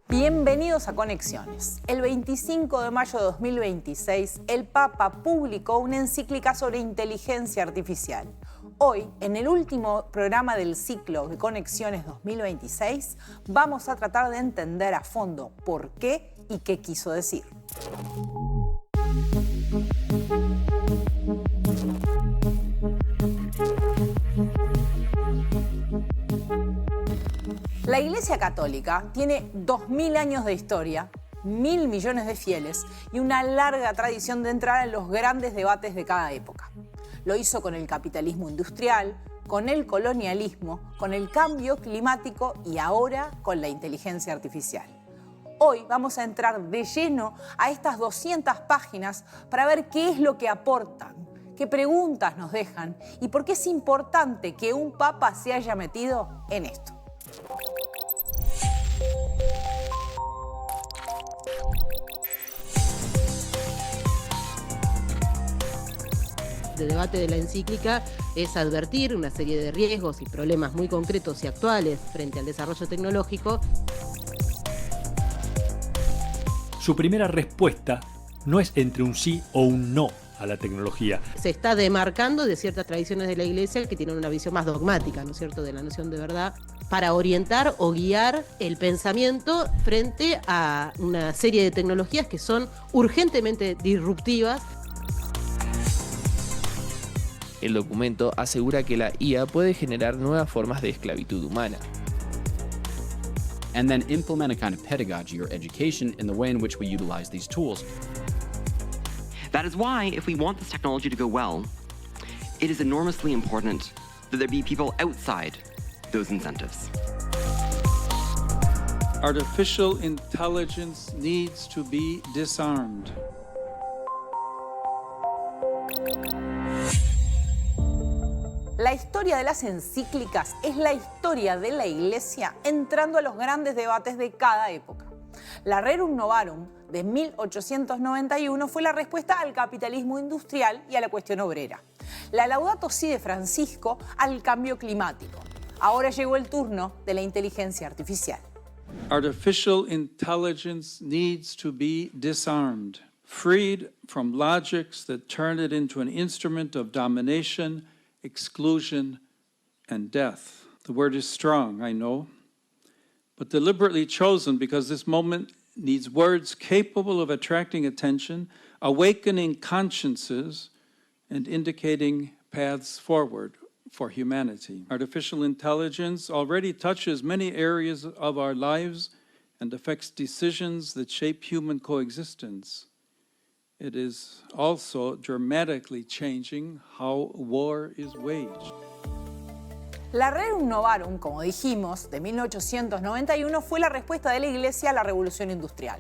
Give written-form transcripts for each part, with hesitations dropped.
Bienvenidos a Conexiones. El 25 de mayo de 2026, el Papa publicó una encíclica sobre inteligencia artificial. Hoy, en el último programa del ciclo de Conexiones 2026, vamos a tratar de entender a fondo por qué y qué quiso decir. La Iglesia Católica tiene 2000 años de historia, 1000 millones de fieles y una larga tradición de entrar en los grandes debates de cada época. Lo hizo con el capitalismo industrial, con el colonialismo, con el cambio climático y ahora con la inteligencia artificial. Hoy vamos a entrar de lleno a estas 200 páginas para ver qué es lo que aportan, qué preguntas nos dejan y por qué es importante que un papa se haya metido en esto. El debate de la encíclica es advertir una serie de riesgos y problemas muy concretos y actuales frente al desarrollo tecnológico. Su primera respuesta no es entre un sí o un no a la tecnología. Se está demarcando de ciertas tradiciones de la Iglesia que tienen una visión más dogmática, ¿no es cierto?, de la noción de verdad, para orientar o guiar el pensamiento frente a una serie de tecnologías que son urgentemente disruptivas. El documento asegura que la IA puede generar nuevas formas de esclavitud humana. And then implement a kind of pedagogy or education in the way in which we utilize these tools. That is why, if we want this technology to go well, it is enormously important that there be people outside those incentives. Artificial intelligence needs to be disarmed. La historia de las encíclicas es la historia de la Iglesia entrando a los grandes debates de cada época. La Rerum Novarum de 1891 fue la respuesta al capitalismo industrial y a la cuestión obrera. La Laudato Si de Francisco al cambio climático. Ahora llegó el turno de la inteligencia artificial. Artificial intelligence needs to be disarmed, freed from logics that turn it into an instrument of domination, exclusion, and death. The word is strong, I know, but deliberately chosen because this moment needs words capable of attracting attention, awakening consciences, and indicating paths forward for humanity. Artificial intelligence already touches many areas of our lives and affects decisions that shape human coexistence. It is also dramatically changing how war is waged. La Rerum Novarum, como dijimos, de 1891 fue la respuesta de la Iglesia a la Revolución Industrial.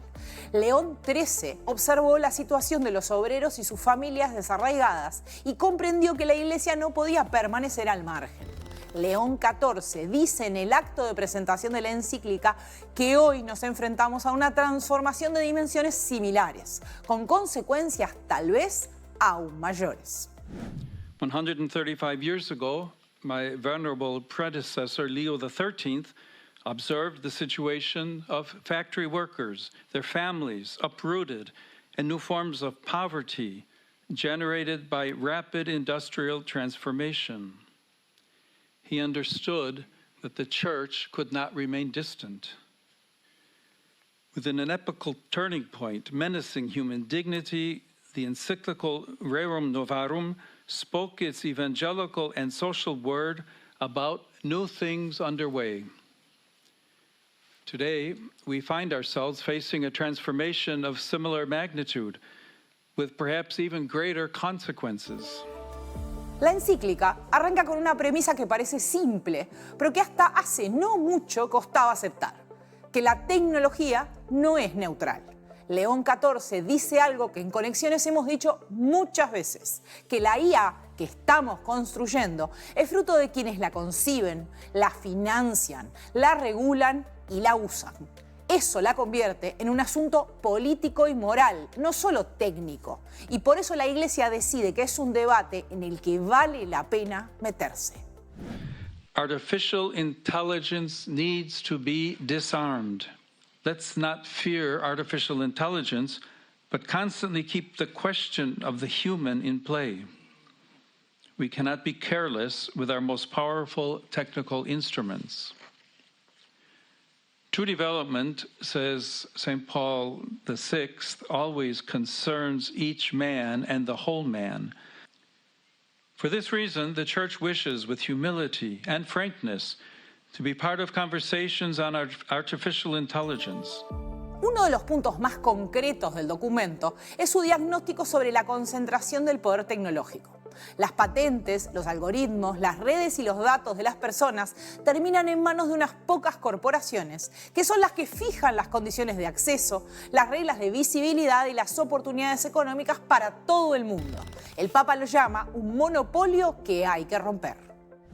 León XIII observó la situación de los obreros y sus familias desarraigadas y comprendió que la Iglesia no podía permanecer al margen. León XIV dice en el acto de presentación de la encíclica que hoy nos enfrentamos a una transformación de dimensiones similares, con consecuencias tal vez aún mayores. 135 years ago, my venerable predecessor, Leo XIII, observed the situation of factory workers, their families uprooted, and new forms of poverty generated by rapid industrial transformation. He understood that the church could not remain distant. Within an epochal turning point menacing human dignity, the encyclical Rerum Novarum spoke its evangelical and social word about new things underway. Today, we find ourselves facing a transformation of similar magnitude, with perhaps even greater consequences. La encíclica arranca con una premisa que parece simple, pero que hasta hace no mucho costaba aceptar, que la tecnología no es neutral. León XIV dice algo que en Conexiones hemos dicho muchas veces, que la IA que estamos construyendo es fruto de quienes la conciben, la financian, la regulan y la usan. Eso la convierte en un asunto político y moral, no solo técnico. Y por eso la Iglesia decide que es un debate en el que vale la pena meterse. Artificial intelligence needs to be disarmed. Let's not fear artificial intelligence, but constantly keep the question of the human in play. We cannot be careless with our most powerful technical instruments. True development, says St. Paul VI, always concerns each man and the whole man. For this reason, the Church wishes, with humility and frankness, to be part of conversations on artificial intelligence. Uno de los puntos más concretos del documento es su diagnóstico sobre la concentración del poder tecnológico. Las patentes, los algoritmos, las redes y los datos de las personas terminan en manos de unas pocas corporaciones, que son las que fijan las condiciones de acceso, las reglas de visibilidad y las oportunidades económicas para todo el mundo. El Papa lo llama un monopolio que hay que romper.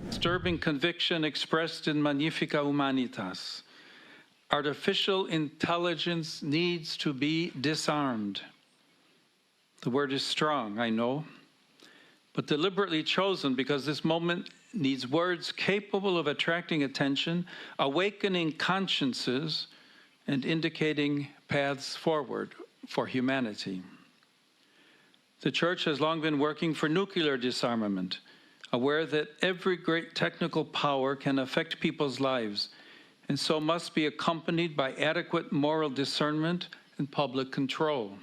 Disturbing conviction expressed in Magnificat Humanitas. Artificial intelligence needs to be disarmed. The word is strong, I know, but deliberately chosen because this moment needs words capable of attracting attention, awakening consciences, and indicating paths forward for humanity. The Church has long been working for nuclear disarmament, aware that every great technical power can affect people's lives, and so must be accompanied by adequate moral discernment and public control.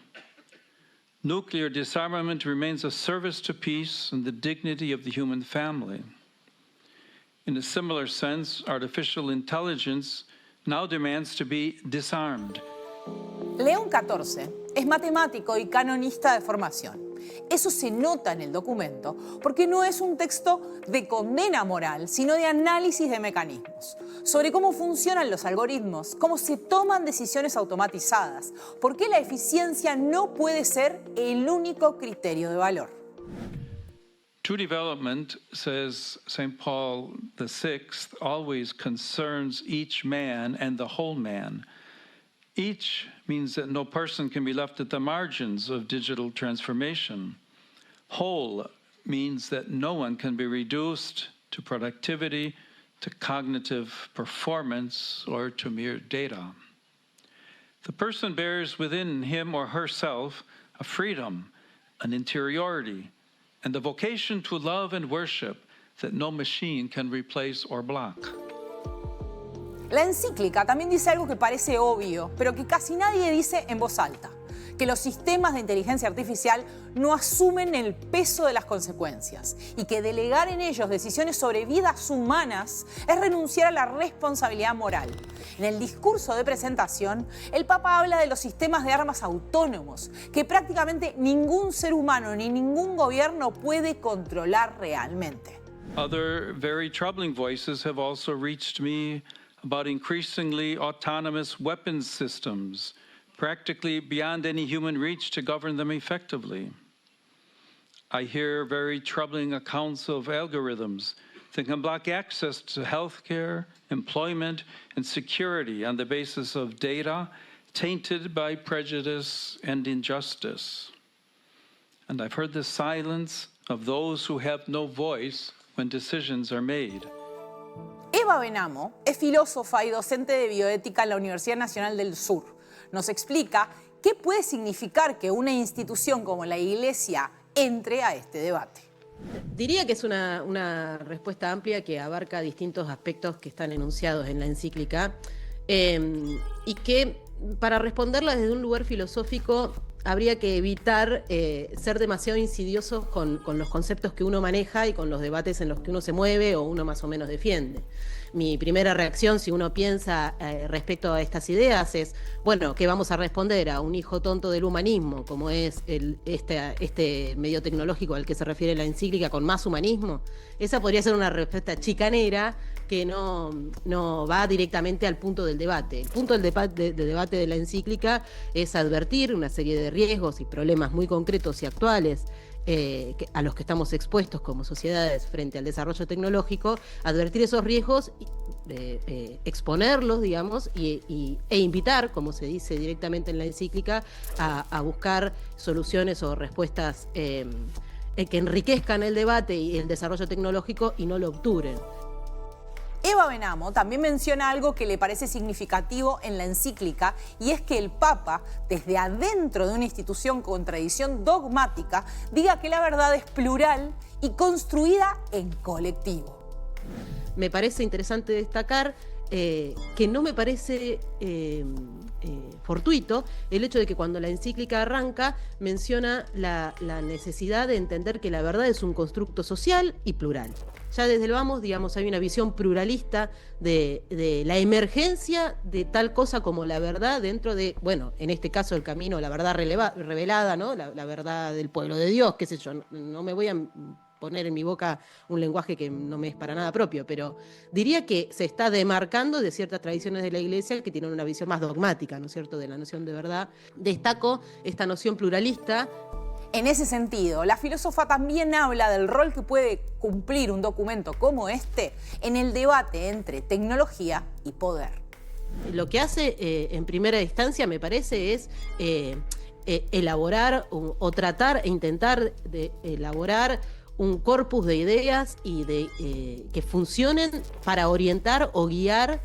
Nuclear disarmament remains a service to peace and the dignity of the human family. In a similar sense, artificial intelligence now demands to be disarmed. León XIV es matemático y canonista de formación. Eso se nota en el documento porque no es un texto de condena moral, sino de análisis de mecanismos, sobre cómo funcionan los algoritmos, cómo se toman decisiones automatizadas, por qué la eficiencia no puede ser el único criterio de valor. True development, says St. Paul VI, always concerns each man and the whole man. Each means that no person can be left at the margins of digital transformation. Whole means that no one can be reduced to productivity, to cognitive performance, or to mere data. The person bears within him or herself a freedom, an interiority, and the vocation to love and worship that no machine can replace or block. La encíclica también dice algo que parece obvio, pero que casi nadie dice en voz alta, que los sistemas de inteligencia artificial no asumen el peso de las consecuencias y que delegar en ellos decisiones sobre vidas humanas es renunciar a la responsabilidad moral. En el discurso de presentación, el Papa habla de los sistemas de armas autónomos, que prácticamente ningún ser humano ni ningún gobierno puede controlar realmente. Other very troubling voices have also reached me about increasingly autonomous weapons systems, practically beyond any human reach to govern them effectively. I hear very troubling accounts of algorithms that can block access to healthcare, employment, and security on the basis of data tainted by prejudice and injustice. And I've heard the silence of those who have no voice when decisions are made. Eva Benamo es filósofa y docente de bioética en la Universidad Nacional del Sur. Nos explica qué puede significar que una institución como la Iglesia entre a este debate. Diría que es una respuesta amplia que abarca distintos aspectos que están enunciados en la encíclica y que para responderla desde un lugar filosófico habría que evitar ser demasiado insidiosos con los conceptos que uno maneja y con los debates en los que uno se mueve o uno más o menos defiende. Mi primera reacción, si uno piensa respecto a estas ideas, es, bueno, ¿qué vamos a responder a un hijo tonto del humanismo, como es este medio tecnológico al que se refiere la encíclica, con más humanismo? Esa podría ser una respuesta chicanera que no va directamente al punto del debate. El punto del debate de la encíclica es advertir una serie de riesgos y problemas muy concretos y actuales a los que estamos expuestos como sociedades frente al desarrollo tecnológico, advertir esos riesgos, exponerlos, digamos, e invitar, como se dice directamente en la encíclica, a buscar soluciones o respuestas que enriquezcan el debate y el desarrollo tecnológico y no lo obturen. Eva Benamo también menciona algo que le parece significativo en la encíclica, y es que el Papa, desde adentro de una institución con tradición dogmática, diga que la verdad es plural y construida en colectivo. Me parece interesante destacar que no me parece fortuito el hecho de que cuando la encíclica arranca menciona la necesidad de entender que la verdad es un constructo social y plural. Ya desde el vamos, digamos, hay una visión pluralista de la emergencia de tal cosa como la verdad dentro de, bueno, en este caso el camino, la verdad revelada, ¿no? La verdad del pueblo de Dios, qué sé yo, no me voy a poner en mi boca un lenguaje que no me es para nada propio, pero diría que se está demarcando de ciertas tradiciones de la Iglesia que tienen una visión más dogmática, ¿no es cierto?, de la noción de verdad. Destaco esta noción pluralista. En ese sentido, la filósofa también habla del rol que puede cumplir un documento como este en el debate entre tecnología y poder. Lo que hace en primera instancia, me parece, es elaborar o tratar e intentar de elaborar un corpus de ideas y que funcionen para orientar o guiar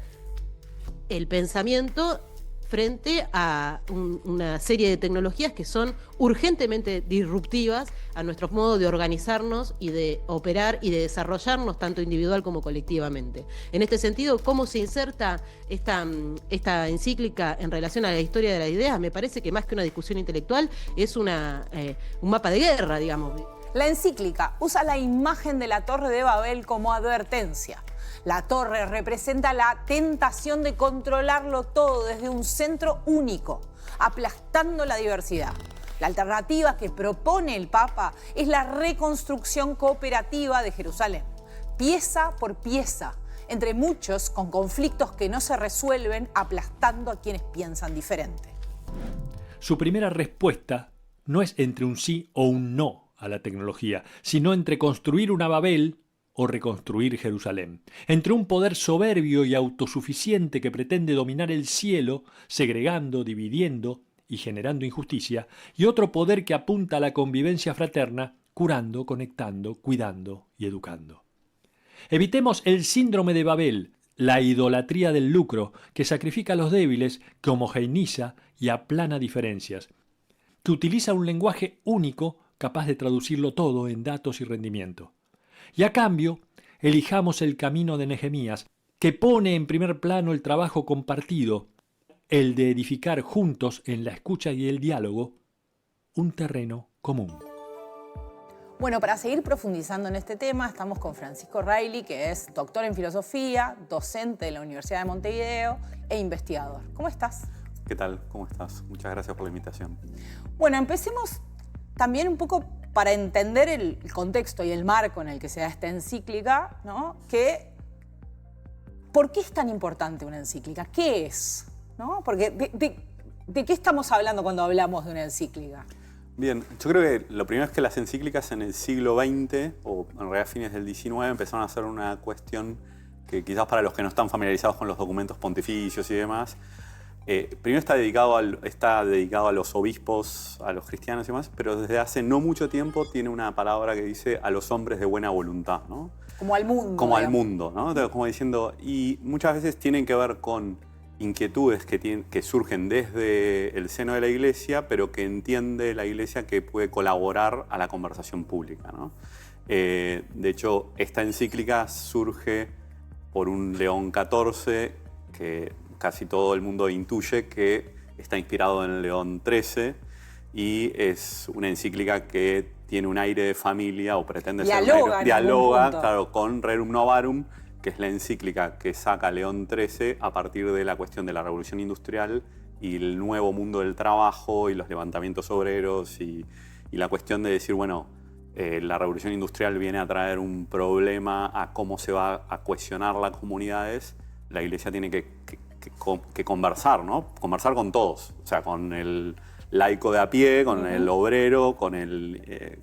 el pensamiento frente a una serie de tecnologías que son urgentemente disruptivas a nuestros modos de organizarnos y de operar y de desarrollarnos tanto individual como colectivamente. En este sentido, ¿cómo se inserta esta encíclica en relación a la historia de las ideas? Me parece que más que una discusión intelectual es un mapa de guerra, digamos. La encíclica usa la imagen de la Torre de Babel como advertencia. La torre representa la tentación de controlarlo todo desde un centro único, aplastando la diversidad. La alternativa que propone el Papa es la reconstrucción cooperativa de Jerusalén, pieza por pieza, entre muchos con conflictos que no se resuelven, aplastando a quienes piensan diferente. Su primera respuesta no es entre un sí o un no a la tecnología, sino entre construir una Babel o reconstruir Jerusalén, entre un poder soberbio y autosuficiente que pretende dominar el cielo, segregando, dividiendo y generando injusticia, y otro poder que apunta a la convivencia fraterna, curando, conectando, cuidando y educando. Evitemos el síndrome de Babel, la idolatría del lucro, que sacrifica a los débiles, que homogeneiza y aplana diferencias, que utiliza un lenguaje único capaz de traducirlo todo en datos y rendimiento. Y a cambio, elijamos el camino de Nehemías, que pone en primer plano el trabajo compartido, el de edificar juntos en la escucha y el diálogo un terreno común. Bueno, para seguir profundizando en este tema, estamos con Francisco Reilly, que es doctor en filosofía, docente de la Universidad de Montevideo e investigador. ¿Cómo estás? ¿Qué tal? ¿Cómo estás? Muchas gracias por la invitación. Bueno, empecemos también un poco para entender el contexto y el marco en el que se da esta encíclica, ¿no? ¿Por qué es tan importante una encíclica? ¿Qué es? ¿No? Porque ¿de qué estamos hablando cuando hablamos de una encíclica? Bien, yo creo que lo primero es que las encíclicas en el siglo XX, o en realidad fines del XIX, empezaron a ser una cuestión que quizás para los que no están familiarizados con los documentos pontificios y demás, primero está dedicado a los obispos, a los cristianos y demás, pero desde hace no mucho tiempo tiene una palabra que dice a los hombres de buena voluntad, ¿no? Como al mundo. Como digamos. al mundo, ¿no? Como diciendo, y muchas veces tienen que ver con inquietudes que surgen desde el seno de la Iglesia, pero que entiende la Iglesia que puede colaborar a la conversación pública, ¿no? De hecho, esta encíclica surge por un León XIV que casi todo el mundo intuye que está inspirado en León XIII y es una encíclica que tiene un aire de familia o pretende ser un aire, dialoga, claro, con Rerum Novarum, que es la encíclica que saca León XIII a partir de la cuestión de la revolución industrial y el nuevo mundo del trabajo y los levantamientos obreros y la cuestión de decir, bueno, la revolución industrial viene a traer un problema a cómo se va a cohesionar las comunidades. La Iglesia tiene que conversar, ¿no? Conversar con todos, o sea, con el laico de a pie, con el obrero, con el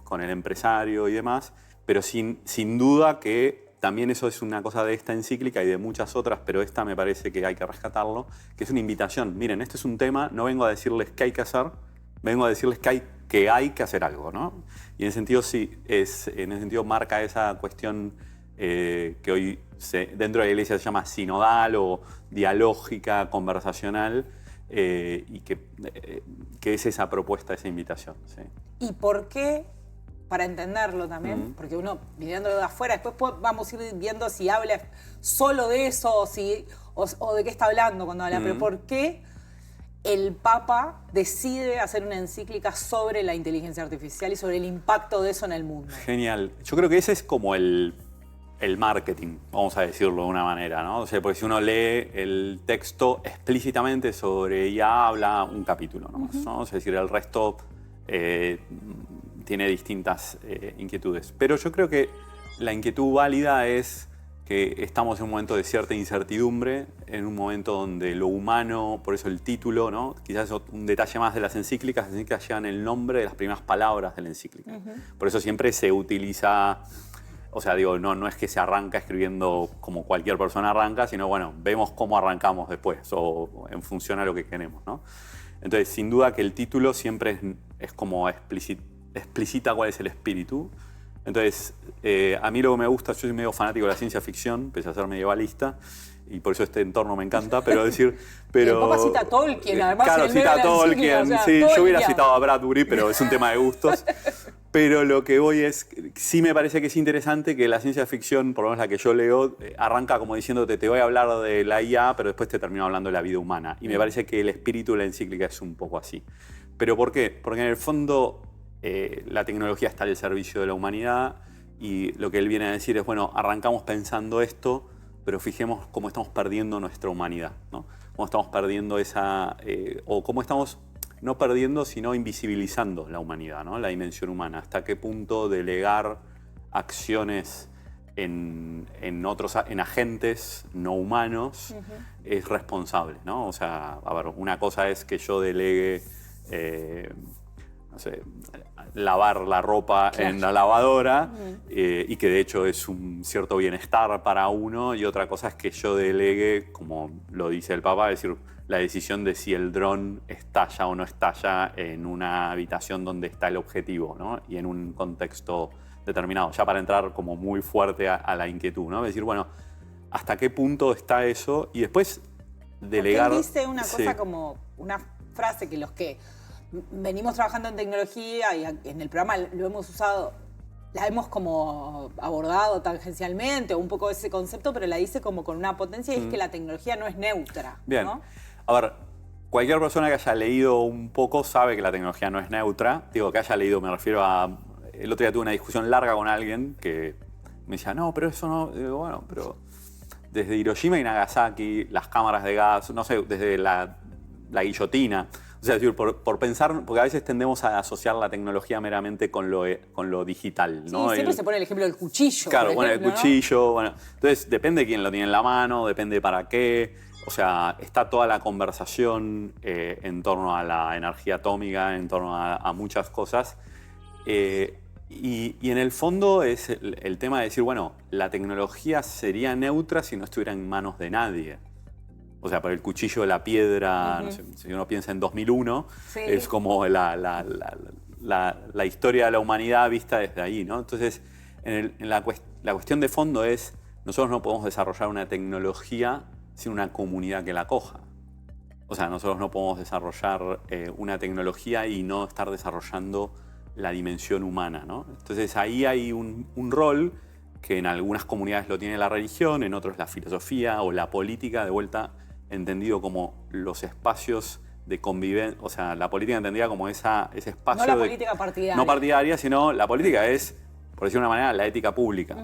empresario y demás, pero sin duda que también eso es una cosa de esta encíclica y de muchas otras, pero esta me parece que hay que rescatarlo, que es una invitación. Miren, este es un tema, no vengo a decirles qué hay que hacer, vengo a decirles que hay que hacer algo, ¿no? Y en ese sentido, sí, en ese sentido marca esa cuestión que hoy dentro de la Iglesia se llama sinodal o dialógica, conversacional, y que es esa propuesta, esa invitación. ¿Sí? ¿Y por qué? Para entenderlo también, porque uno mirándolo de afuera, después vamos a ir viendo si habla solo de eso o de qué está hablando cuando habla, pero ¿por qué el Papa decide hacer una encíclica sobre la inteligencia artificial y sobre el impacto de eso en el mundo? Genial. Yo creo que ese es como el marketing, vamos a decirlo de una manera, ¿no? O sea, porque si uno lee el texto explícitamente sobre IA, habla un capítulo nomás, ¿no? Es decir, el resto tiene distintas inquietudes. Pero yo creo que la inquietud válida es que estamos en un momento de cierta incertidumbre, en un momento donde lo humano, por eso el título, ¿no? Quizás un detalle más de las encíclicas llevan el nombre de las primeras palabras de la encíclica. Por eso siempre se utiliza, o sea, digo, no es que se arranca escribiendo como cualquier persona arranca, sino, bueno, vemos cómo arrancamos después o en función a lo que queremos, ¿no? Entonces, sin duda que el título siempre es como explicita cuál es el espíritu. Entonces, a mí lo que me gusta, yo soy medio fanático de la ciencia ficción, pese a ser medievalista, y por eso este entorno me encanta, pero decir... Pero, el Papa cita a Tolkien, además. Claro, cita a Tolkien, o sea, sí, yo hubiera citado a Bradbury, pero es un tema de gustos. Pero lo que voy es, sí me parece que es interesante que la ciencia ficción, por lo menos la que yo leo, arranca como diciéndote, te voy a hablar de la IA, pero después te termino hablando de la vida humana. Y me parece que el espíritu de la encíclica es un poco así. ¿Pero por qué? Porque en el fondo la tecnología está al servicio de la humanidad y lo que él viene a decir es, bueno, arrancamos pensando esto, pero fijemos cómo estamos perdiendo nuestra humanidad, ¿no? Cómo estamos perdiendo esa... o cómo estamos... no perdiendo, sino invisibilizando la humanidad, ¿no? La dimensión humana. ¿Hasta qué punto delegar acciones en agentes no humanos es responsable, ¿no? O sea, a ver, una cosa es que yo delegue, no sé, lavar la ropa en la lavadora y que de hecho es un cierto bienestar para uno, y otra cosa es que yo delegue, como lo dice el Papa, es decir, la decisión de si el dron estalla o no estalla en una habitación donde está el objetivo, ¿no? Y en un contexto determinado, ya para entrar como muy fuerte a la inquietud, ¿no? Es decir, bueno, ¿hasta qué punto está eso? Y después delegar... Porque él dice una cosa como una frase que los que venimos trabajando en tecnología y en el programa lo hemos usado, la hemos como abordado tangencialmente, o un poco ese concepto, pero la dice como con una potencia, y es que la tecnología no es neutra. Bien. ¿No? A ver, cualquier persona que haya leído un poco sabe que la tecnología no es neutra. Digo, que haya leído, me refiero a... El otro día tuve una discusión larga con alguien que me decía, no, pero eso no... Digo, bueno, pero desde Hiroshima y Nagasaki, las cámaras de gas, no sé, desde la guillotina... O sea, por pensar, porque a veces tendemos a asociar la tecnología meramente con lo digital, ¿no? Sí, siempre se pone el ejemplo del cuchillo. Claro, por ejemplo, el cuchillo, ¿no? Bueno. Entonces, depende de quién lo tiene en la mano, depende para qué. O sea, está toda la conversación en torno a la energía atómica, en torno a muchas cosas. Y en el fondo es el tema de decir, bueno, la tecnología sería neutra si no estuviera en manos de nadie. O sea, por el cuchillo de la piedra, no sé, si uno piensa en 2001, es como la historia de la humanidad vista desde ahí, ¿no? Entonces, la cuestión de fondo es, nosotros no podemos desarrollar una tecnología sin una comunidad que la acoja. O sea, nosotros no podemos desarrollar una tecnología y no estar desarrollando la dimensión humana, ¿no? Entonces, ahí hay un rol que en algunas comunidades lo tiene la religión, en otros la filosofía o la política, de vuelta entendido como los espacios de convivencia, o sea, la política entendida como ese espacio no la política partidaria. No partidaria, sino la política es, por decir de una manera, la ética pública.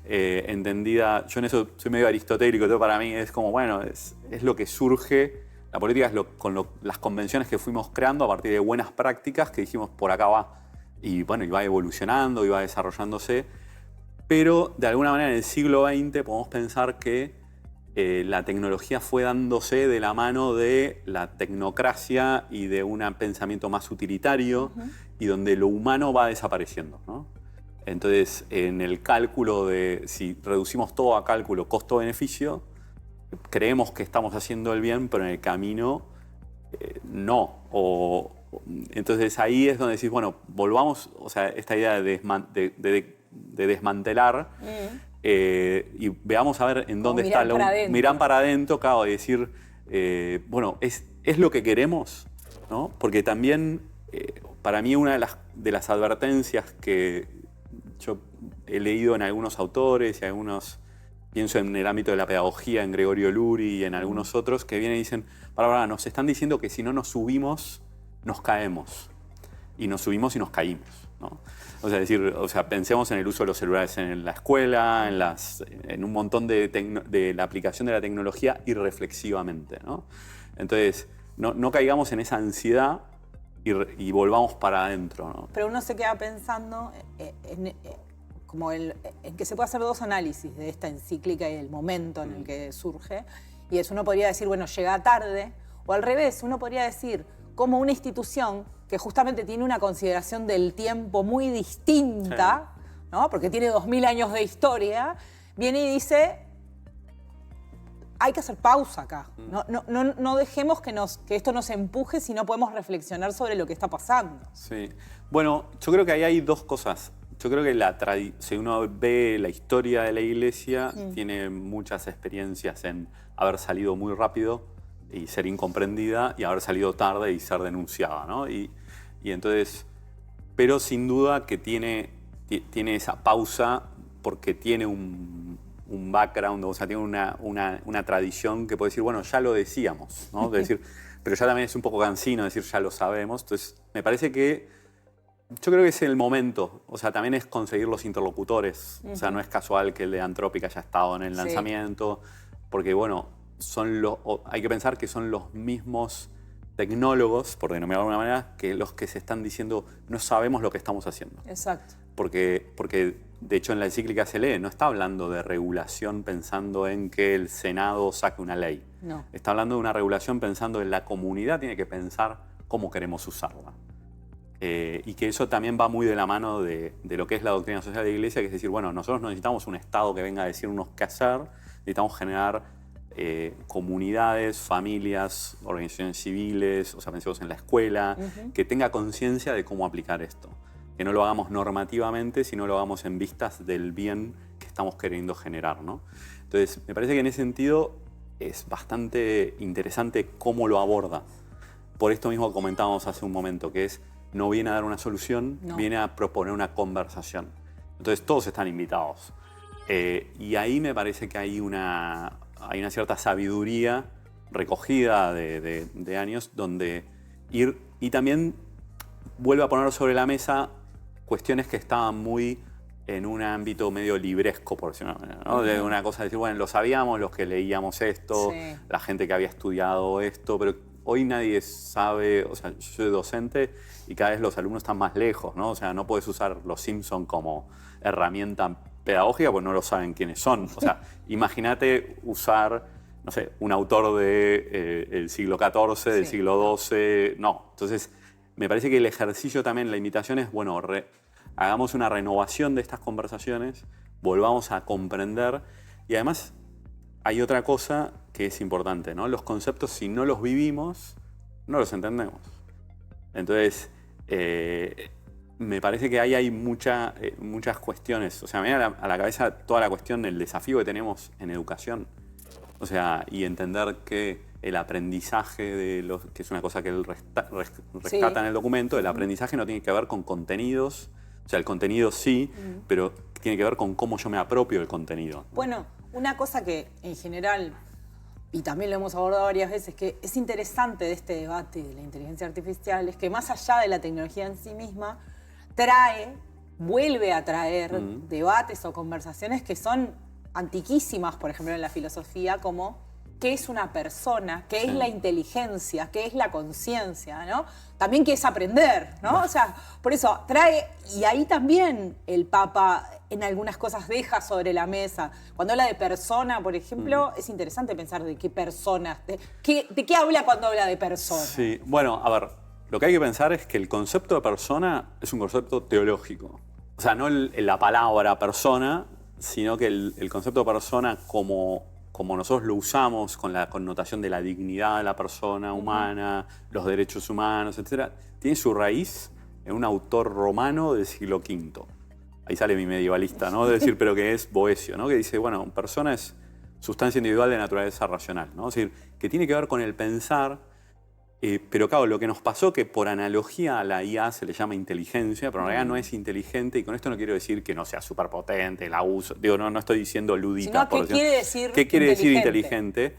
Entendida, yo en eso soy medio aristotélico, todo para mí es como, bueno, es lo que surge, la política es las convenciones que fuimos creando a partir de buenas prácticas que dijimos por acá va, y bueno, y va evolucionando, y va desarrollándose, pero de alguna manera en el siglo XX podemos pensar que la tecnología fue dándose de la mano de la tecnocracia y de un pensamiento más utilitario y donde lo humano va desapareciendo, ¿no? Entonces, en el cálculo de si reducimos todo a cálculo costo-beneficio, creemos que estamos haciendo el bien, pero en el camino no. Entonces ahí es donde decís, bueno, volvamos, o sea, esta idea de desmantelar y veamos a ver en dónde mirar está. para adentro. Mirar para adentro, claro, y decir, bueno, ¿es lo que queremos? ¿No? Porque también, para mí, una de las advertencias que yo he leído en algunos autores y algunos, pienso en el ámbito de la pedagogía, en Gregorio Luri y en algunos otros, que vienen y dicen, nos están diciendo que si no nos subimos, nos caemos. Y nos subimos y nos caímos, ¿no? O sea, pensemos en el uso de los celulares en la escuela, en un montón de la aplicación de la tecnología irreflexivamente, ¿no? Entonces, no caigamos en esa ansiedad y volvamos para adentro, ¿no? Pero uno se queda pensando en que se puede hacer dos análisis de esta encíclica y del momento en el que surge. Y es, uno podría decir, bueno, llega tarde, o al revés, uno podría decir, como una institución que justamente tiene una consideración del tiempo muy distinta, sí, ¿no? Porque tiene 2000 años de historia, viene y dice, hay que hacer pausa acá. No dejemos que esto nos empuje si no podemos reflexionar sobre lo que está pasando. Sí. Bueno, yo creo que ahí hay dos cosas. Yo creo que si uno ve la historia de la Iglesia, tiene muchas experiencias en haber salido muy rápido y ser incomprendida, y haber salido tarde y ser denunciada, ¿no? Y entonces, pero sin duda que tiene esa pausa porque tiene un background, o sea, tiene una tradición que puede decir, bueno, ya lo decíamos, ¿no? De decir, pero ya también es un poco cansino decir, ya lo sabemos. Entonces, me parece que yo creo que es el momento, o sea, también es conseguir los interlocutores. O sea, no es casual que el de Anthropic haya estado en el lanzamiento, porque, bueno, hay que pensar que son los mismos tecnólogos, por denominarlo de alguna manera, que los que se están diciendo, no sabemos lo que estamos haciendo. Exacto. Porque de hecho, en la encíclica se lee, no está hablando de regulación pensando en que el Senado saque una ley. No. Está hablando de una regulación pensando en la comunidad, tiene que pensar cómo queremos usarla. Y que eso también va muy de la mano de lo que es la doctrina social de la Iglesia, que es decir, bueno, nosotros no necesitamos un Estado que venga a decirnos qué hacer, necesitamos generar comunidades, familias, organizaciones civiles, o sea, pensemos en la escuela, que tenga conciencia de cómo aplicar esto. Que no lo hagamos normativamente, sino lo hagamos en vistas del bien que estamos queriendo generar, ¿no? Entonces, me parece que en ese sentido es bastante interesante cómo lo aborda. Por esto mismo comentábamos hace un momento, que es, no viene a dar una solución, viene a proponer una conversación. Entonces, todos están invitados. Y ahí me parece que hay una cierta sabiduría recogida de años, donde y también vuelve a poner sobre la mesa cuestiones que estaban muy en un ámbito medio libresco, por decirlo de una manera, ¿no? De una cosa de decir, bueno, lo sabíamos, los que leíamos esto, la gente que había estudiado esto, pero hoy nadie sabe, o sea, yo soy docente y cada vez los alumnos están más lejos, ¿no? O sea, no puedes usar los Simpson como herramienta pedagógica porque no lo saben quiénes son. O sea, imagínate usar, no sé, un autor del siglo XIV, del siglo XII, no. Entonces, me parece que el ejercicio también, la invitación es, bueno, hagamos una renovación de estas conversaciones, volvamos a comprender. Y además hay otra cosa que es importante, ¿no? Los conceptos, si no los vivimos, no los entendemos. Entonces, me parece que ahí hay muchas cuestiones. O sea, me viene a la cabeza toda la cuestión del desafío que tenemos en educación. O sea, y entender que el aprendizaje que es una cosa que él rescata en el documento, el aprendizaje no tiene que ver con contenidos, o sea, el contenido sí, pero tiene que ver con cómo yo me apropio del contenido. Bueno, una cosa que en general, y también lo hemos abordado varias veces, que es interesante de este debate de la inteligencia artificial, es que más allá de la tecnología en sí misma, vuelve a traer debates o conversaciones que son antiquísimas, por ejemplo, en la filosofía, como qué es una persona, qué es la inteligencia, qué es la conciencia, ¿no? También qué es aprender, ¿no? O sea, por eso trae, y ahí también el Papa en algunas cosas deja sobre la mesa. Cuando habla de persona, por ejemplo, es interesante pensar de qué persona, de qué habla cuando habla de persona. Sí, bueno, a ver, lo que hay que pensar es que el concepto de persona es un concepto teológico. O sea, no la palabra persona, sino que el concepto de persona como nosotros lo usamos con la connotación de la dignidad de la persona humana, los derechos humanos, etc., tiene su raíz en un autor romano del siglo V. ahí sale mi medievalista, ¿no? De decir, pero que es Boecio, ¿no? Que dice, bueno, persona es sustancia individual de naturaleza racional, ¿no? Es decir, que tiene que ver con el pensar, pero claro, lo que nos pasó que por analogía a la IA se le llama inteligencia, pero en realidad no es inteligente, y con esto no quiero decir que no sea superpotente, la uso, digo, no estoy diciendo ludita. Sino, ¿qué quiere decir ¿qué quiere decir inteligente?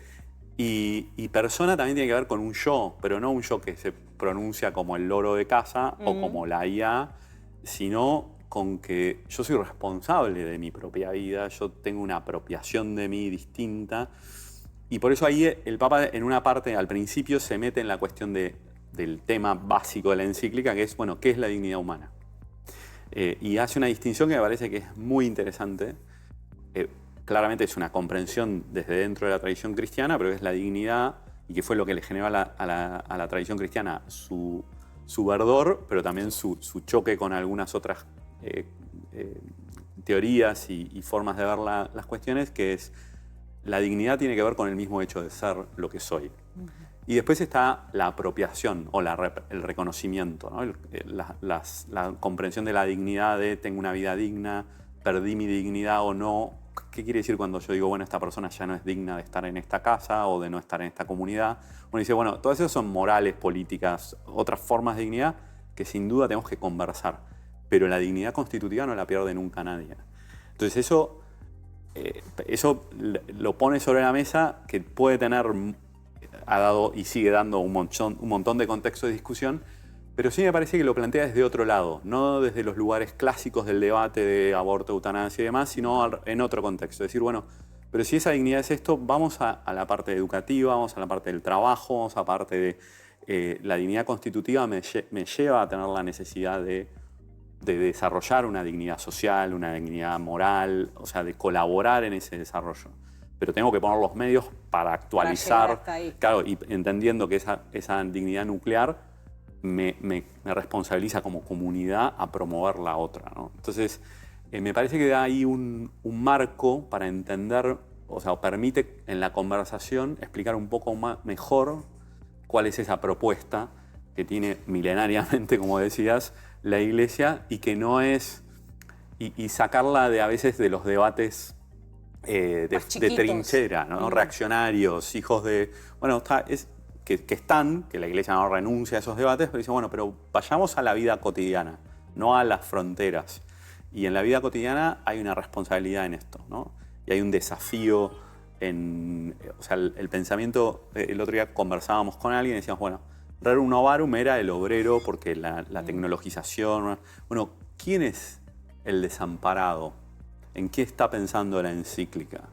Y persona también tiene que ver con un yo, pero no un yo que se pronuncia como el loro de casa o como la IA, sino con que yo soy responsable de mi propia vida, yo tengo una apropiación de mí distinta. Y por eso ahí el Papa en una parte al principio se mete en la cuestión del tema básico de la encíclica, que es, bueno, ¿qué es la dignidad humana? Y hace una distinción que me parece que es muy interesante. Claramente es una comprensión desde dentro de la tradición cristiana, pero es la dignidad, y que fue lo que le generó a la tradición cristiana su verdor, pero también su choque con algunas otras teorías y formas de ver las cuestiones, que es la dignidad tiene que ver con el mismo hecho de ser lo que soy. Y después está la apropiación o el reconocimiento, ¿no? La comprensión de la dignidad de tengo una vida digna, perdí mi dignidad o no. ¿Qué quiere decir cuando yo digo, bueno, esta persona ya no es digna de estar en esta casa o de no estar en esta comunidad? Uno dice, bueno, todas esas son morales, políticas, otras formas de dignidad que sin duda tenemos que conversar. Pero la dignidad constitutiva no la pierde nunca nadie. Entonces eso lo pone sobre la mesa, que puede tener, ha dado y sigue dando un montón de contextos de discusión, pero sí me parece que lo plantea desde otro lado, no desde los lugares clásicos del debate de aborto, eutanasia y demás, sino en otro contexto. Es decir, bueno, pero si esa dignidad es esto, vamos a la parte educativa, vamos a la parte del trabajo, vamos a la parte de la dignidad constitutiva me lleva a tener la necesidad de desarrollar una dignidad social, una dignidad moral, o sea, de colaborar en ese desarrollo. Pero tengo que poner los medios para actualizar, claro, y entendiendo que esa dignidad nuclear me responsabiliza como comunidad a promover la otra, ¿no? Entonces, me parece que da ahí un marco para entender, o sea, permite en la conversación explicar un poco mejor cuál es esa propuesta que tiene milenariamente, como decías, la Iglesia, y que no es, y sacarla a veces de los debates de trinchera, ¿no? Reaccionarios, hijos de, bueno, que la Iglesia no renuncia a esos debates, pero dice, bueno, pero vayamos a la vida cotidiana, no a las fronteras. Y en la vida cotidiana hay una responsabilidad en esto, ¿no? Y hay un desafío o sea, el pensamiento, el otro día conversábamos con alguien y decíamos, bueno, Rerum Novarum era el obrero porque la tecnologización, bueno, ¿quién es el desamparado? ¿En qué está pensando la encíclica?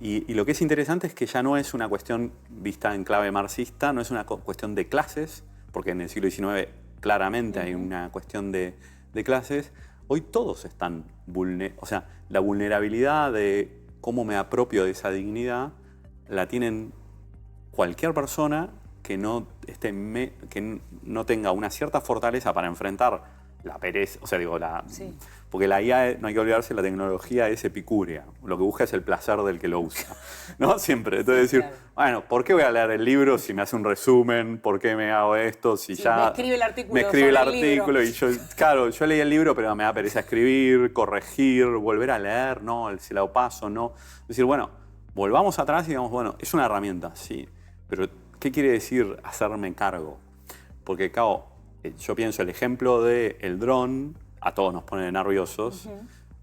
Y lo que es interesante es que ya no es una cuestión vista en clave marxista, no es una cuestión de clases, porque en el siglo XIX claramente hay una cuestión de clases. Hoy todos están o sea, la vulnerabilidad de cómo me apropio de esa dignidad la tienen cualquier persona que no tenga una cierta fortaleza para enfrentar la pereza, o sea, digo, porque la IA, no hay que olvidarse, la tecnología es epicúrea. Lo que busca es el placer del que lo usa, ¿no? Siempre. Entonces decir, bueno, ¿por qué voy a leer el libro si me hace un resumen? ¿Por qué me hago esto? Si ya me escribe el artículo. Me escribe el artículo y yo, claro, yo leí el libro, pero me da pereza escribir, corregir, volver a leer, no, si lo paso, no. Es decir, bueno, volvamos atrás y digamos, bueno, es una herramienta, sí, pero ¿qué quiere decir hacerme cargo? Porque, claro, yo pienso el ejemplo del dron, a todos nos pone nerviosos,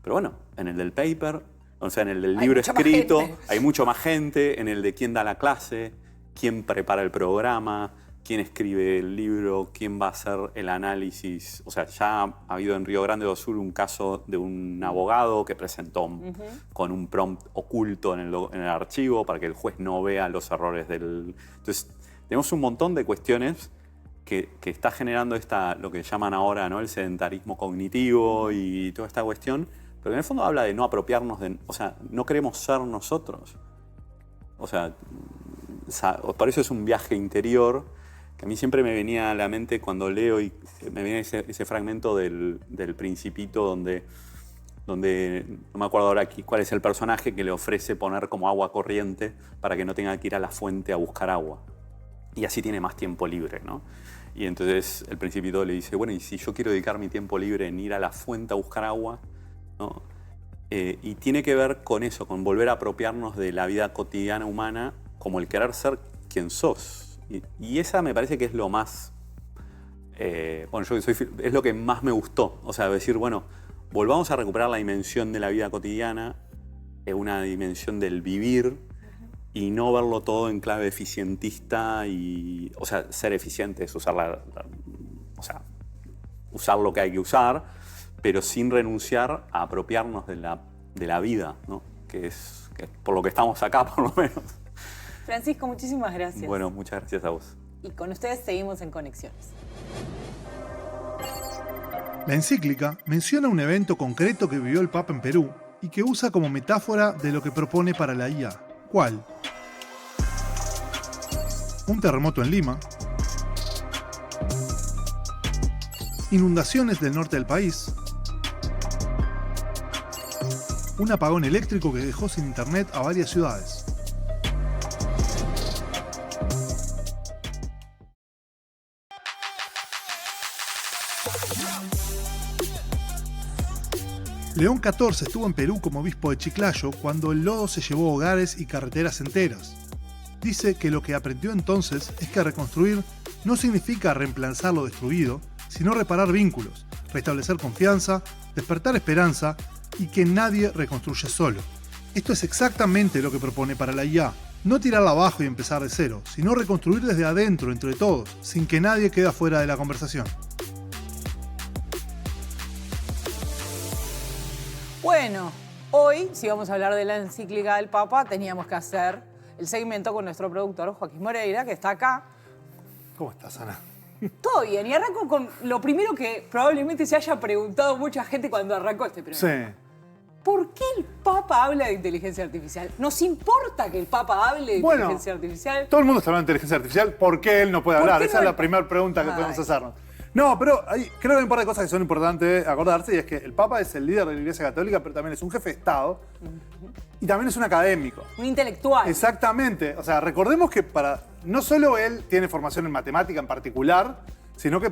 pero bueno, en el del paper, o sea, en el del libro escrito, hay mucho más gente, en el de quién da la clase, quién prepara el programa, quién escribe el libro, quién va a hacer el análisis. O sea, ya ha habido en Río Grande do Sul un caso de un abogado que presentó con un prompt oculto en el archivo para que el juez no vea los errores del... Entonces, tenemos un montón de cuestiones que está generando lo que llaman ahora, ¿no?, el sedentarismo cognitivo y toda esta cuestión, pero en el fondo habla de no apropiarnos o sea, no queremos ser nosotros. O sea, por eso es un viaje interior que a mí siempre me venía a la mente cuando leo y me viene ese fragmento del Principito donde no me acuerdo ahora aquí cuál es el personaje que le ofrece poner como agua corriente para que no tenga que ir a la fuente a buscar agua. Y así tiene más tiempo libre, ¿no? Y entonces el Principito le dice, bueno, y si yo quiero dedicar mi tiempo libre en ir a la fuente a buscar agua, ¿no? Y tiene que ver con eso, con volver a apropiarnos de la vida cotidiana humana como el querer ser quien sos. Y esa me parece que es lo más... bueno, yo es lo que más me gustó. O sea, decir, bueno, volvamos a recuperar la dimensión de la vida cotidiana, una dimensión del vivir, y no verlo todo en clave eficientista y... O sea, ser eficiente es usar o sea, usar lo que hay que usar, pero sin renunciar a apropiarnos de la vida, ¿no? Que es por lo que estamos acá, por lo menos. Francisco, muchísimas gracias. Bueno, muchas gracias a vos. Y con ustedes seguimos en Conexiones. La encíclica menciona un evento concreto que vivió el Papa en Perú y que usa como metáfora de lo que propone para la IA. ¿Cuál? Un terremoto en Lima, inundaciones del norte del país, un apagón eléctrico que dejó sin internet a varias ciudades. León XIV estuvo en Perú como obispo de Chiclayo cuando el lodo se llevó hogares y carreteras enteras. Dice que lo que aprendió entonces es que reconstruir no significa reemplazar lo destruido, sino reparar vínculos, restablecer confianza, despertar esperanza y que nadie reconstruye solo. Esto es exactamente lo que propone para la IA. No tirarla abajo y empezar de cero, sino reconstruir desde adentro entre todos, sin que nadie quede fuera de la conversación. Bueno, hoy, si vamos a hablar de la encíclica del Papa, teníamos que hacer el segmento con nuestro productor Joaquín Moreira, que está acá. ¿Cómo estás, Ana? Todo bien, y arranco con lo primero que probablemente se haya preguntado mucha gente cuando arrancó este programa. Sí. ¿Por qué el Papa habla de inteligencia artificial? ¿Nos importa que el Papa hable de inteligencia artificial? Todo el mundo está hablando de inteligencia artificial. ¿Por qué él no puede hablar? Esa es la primera pregunta que podemos hacernos. No, pero creo que hay un par de cosas que son importantes acordarse, y es que el Papa es el líder de la Iglesia Católica, pero también es un jefe de Estado y también es un académico. Un intelectual. Exactamente. O sea, recordemos que no solo él tiene formación en matemática en particular, sino que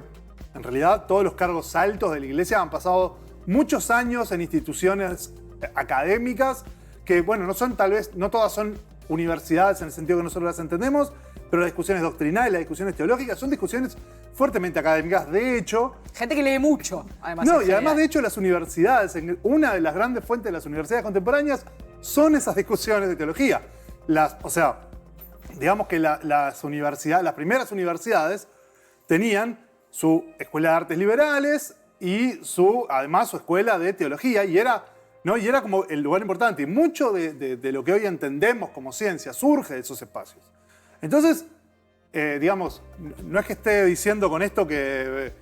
en realidad todos los cargos altos de la Iglesia han pasado muchos años en instituciones académicas que, bueno, no todas son universidades en el sentido que nosotros las entendemos, pero las discusiones doctrinales, las discusiones teológicas son discusiones fuertemente académicas. De hecho... Gente que lee mucho, además. No, y además, de hecho, las universidades, una de las grandes fuentes de las universidades contemporáneas son esas discusiones de teología. Digamos que las primeras universidades tenían su escuela de artes liberales y además su escuela de teología, y era como el lugar importante. Y mucho de lo que hoy entendemos como ciencia surge de esos espacios. Entonces, digamos, no es que esté diciendo con esto que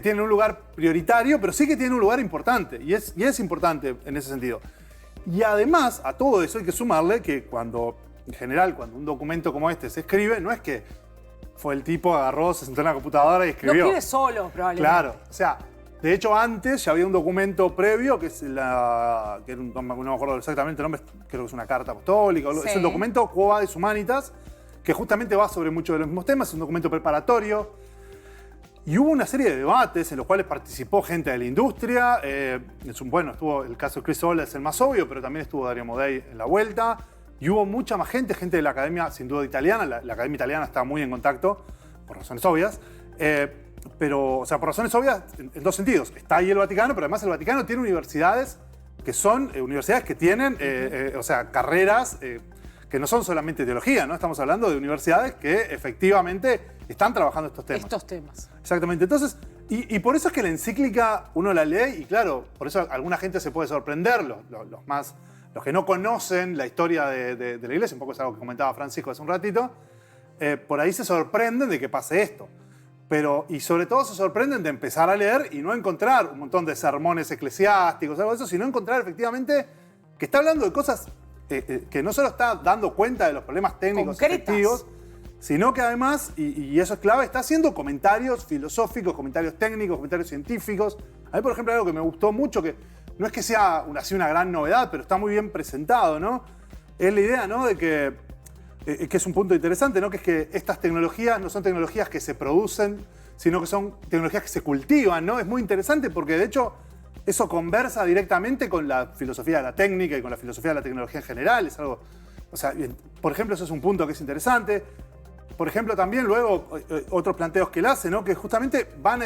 tiene un lugar prioritario, pero sí que tiene un lugar importante, y es importante en ese sentido. Y además, a todo eso hay que sumarle que en general, cuando un documento como este se escribe, no es que fue el tipo, agarró, se sentó en la computadora y escribió. Lo escribe solo, probablemente. Claro, o sea, de hecho antes ya había un documento previo, que no me acuerdo exactamente el nombre, creo que es una carta apostólica, sí. Es un documento Quo Vadis Humanitas, que justamente va sobre muchos de los mismos temas, es un documento preparatorio. Y hubo una serie de debates en los cuales participó gente de la industria. Estuvo el caso de Chris Ola, es el más obvio, pero también estuvo Dario Modei en la vuelta. Y hubo mucha más gente de la academia, sin duda italiana. La academia italiana está muy en contacto, por razones obvias. Por razones obvias, en dos sentidos. Está ahí el Vaticano, pero además el Vaticano tiene universidades que son universidades que tienen, carreras que no son solamente teología, ¿no? Estamos hablando de universidades que efectivamente están trabajando estos temas. Exactamente. Entonces, y por eso es que la encíclica uno la lee y claro, por eso alguna gente se puede sorprender, los que no conocen la historia de la Iglesia, un poco es algo que comentaba Francisco hace un ratito, por ahí se sorprenden de que pase esto. Y sobre todo se sorprenden de empezar a leer y no encontrar un montón de sermones eclesiásticos, algo de eso, sino encontrar efectivamente que está hablando de cosas que no solo está dando cuenta de los problemas técnicos efectivos, sino que además, y eso es clave, está haciendo comentarios filosóficos, comentarios técnicos, comentarios científicos. A mí, por ejemplo, algo que me gustó mucho, que no es que sea una gran novedad, pero está muy bien presentado, ¿no? Es la idea, ¿no?, de que es un punto interesante, ¿no?, que es que estas tecnologías no son tecnologías que se producen, sino que son tecnologías que se cultivan, ¿no? Es muy interesante porque, de hecho, eso conversa directamente con la filosofía de la técnica y con la filosofía de la tecnología en general. Es algo, o sea, por ejemplo, eso es un punto que es interesante. Por ejemplo, también luego otros planteos que él hace, ¿no? Que justamente van a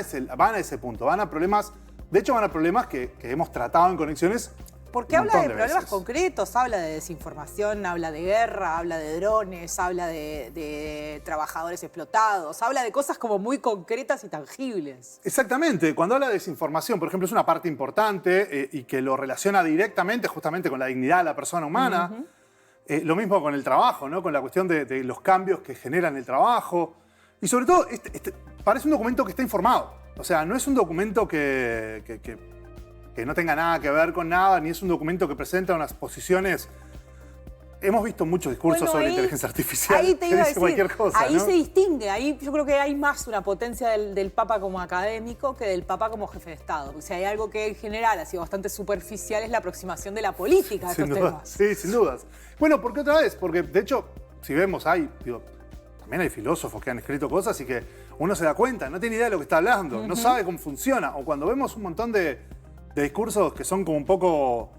ese punto, van a problemas, de hecho van a problemas que hemos tratado en Conexiones. Porque habla de problemas concretos, habla de desinformación, habla de guerra, habla de drones, habla de trabajadores explotados, habla de cosas como muy concretas y tangibles. Exactamente, cuando habla de desinformación, por ejemplo, es una parte importante y que lo relaciona directamente justamente con la dignidad de la persona humana. Lo mismo con el trabajo, ¿no? Con la cuestión de los cambios que generan el trabajo. Y sobre todo, parece un documento que está informado. O sea, no es un documento que no tenga nada que ver con nada, ni es un documento que presenta unas posiciones. Hemos visto muchos discursos sobre inteligencia artificial. Ahí te iba a decir, cualquier cosa, ahí ¿no? se distingue, ahí yo creo que hay más una potencia del Papa como académico que del Papa como jefe de Estado. O sea, hay algo que en general ha sido bastante superficial, es la aproximación de la política a estos temas. Sí, sin dudas. Bueno, ¿por qué otra vez? Porque de hecho, si vemos, también hay filósofos que han escrito cosas y que uno se da cuenta, no tiene idea de lo que está hablando, no sabe cómo funciona. O cuando vemos un montón de discursos que son como un poco,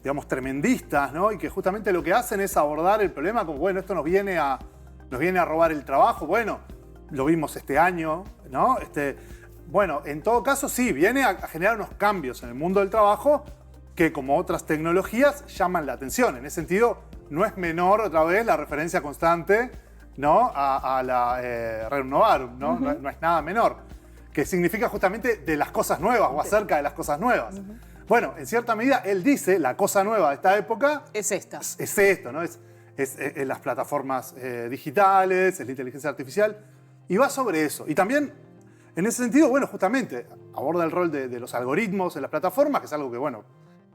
digamos, tremendistas, ¿no? Y que justamente lo que hacen es abordar el problema como, bueno, esto nos viene a robar el trabajo. Bueno, lo vimos este año, ¿no? Bueno, en todo caso, sí, viene a generar unos cambios en el mundo del trabajo que, como otras tecnologías, llaman la atención. En ese sentido, no es menor, otra vez, la referencia constante, ¿no? a la Rerum Novarum, ¿no? No es nada menor. Que significa justamente de las cosas nuevas o acerca de las cosas nuevas. Bueno, en cierta medida, él dice, la cosa nueva de esta época es esta. Es esto, ¿no? Es las plataformas digitales, es la inteligencia artificial, y va sobre eso. Y también, en ese sentido, bueno, justamente, aborda el rol de los algoritmos en las plataformas, que es algo que, bueno,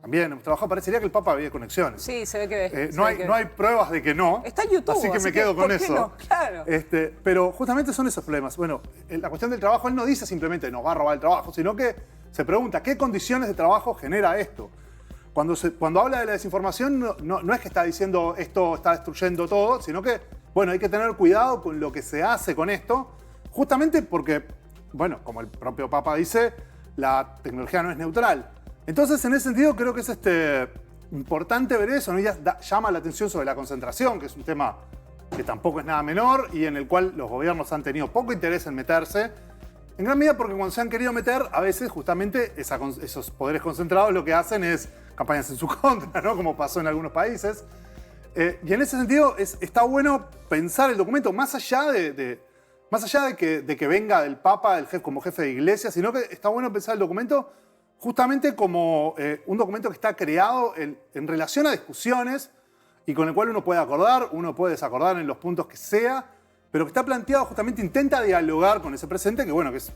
también hemos trabajado. Parecería que el Papa había conexiones. Sí, se ve que no hay pruebas de que no. Está en YouTube, así que me quedo con ¿por qué eso. no? Claro. Pero justamente son esos problemas. Bueno, la cuestión del trabajo, él no dice simplemente nos va a robar el trabajo, sino que se pregunta qué condiciones de trabajo genera esto. Cuando habla de la desinformación, no es que está diciendo esto está destruyendo todo, sino que, bueno, hay que tener cuidado con lo que se hace con esto, justamente porque, bueno, como el propio Papa dice, la tecnología no es neutral. Entonces, en ese sentido, creo que es importante ver eso, ¿no? Y llama la atención sobre la concentración, que es un tema que tampoco es nada menor y en el cual los gobiernos han tenido poco interés en meterse, en gran medida porque cuando se han querido meter, a veces justamente esos poderes concentrados lo que hacen es campañas en su contra, ¿no? Como pasó en algunos países. Y en ese sentido, está bueno pensar el documento más allá de que venga del Papa, como jefe de iglesia, sino que está bueno pensar el documento justamente como un documento que está creado en relación a discusiones y con el cual uno puede acordar, uno puede desacordar en los puntos que sea, pero que está planteado justamente, intenta dialogar con ese presente, que bueno, que es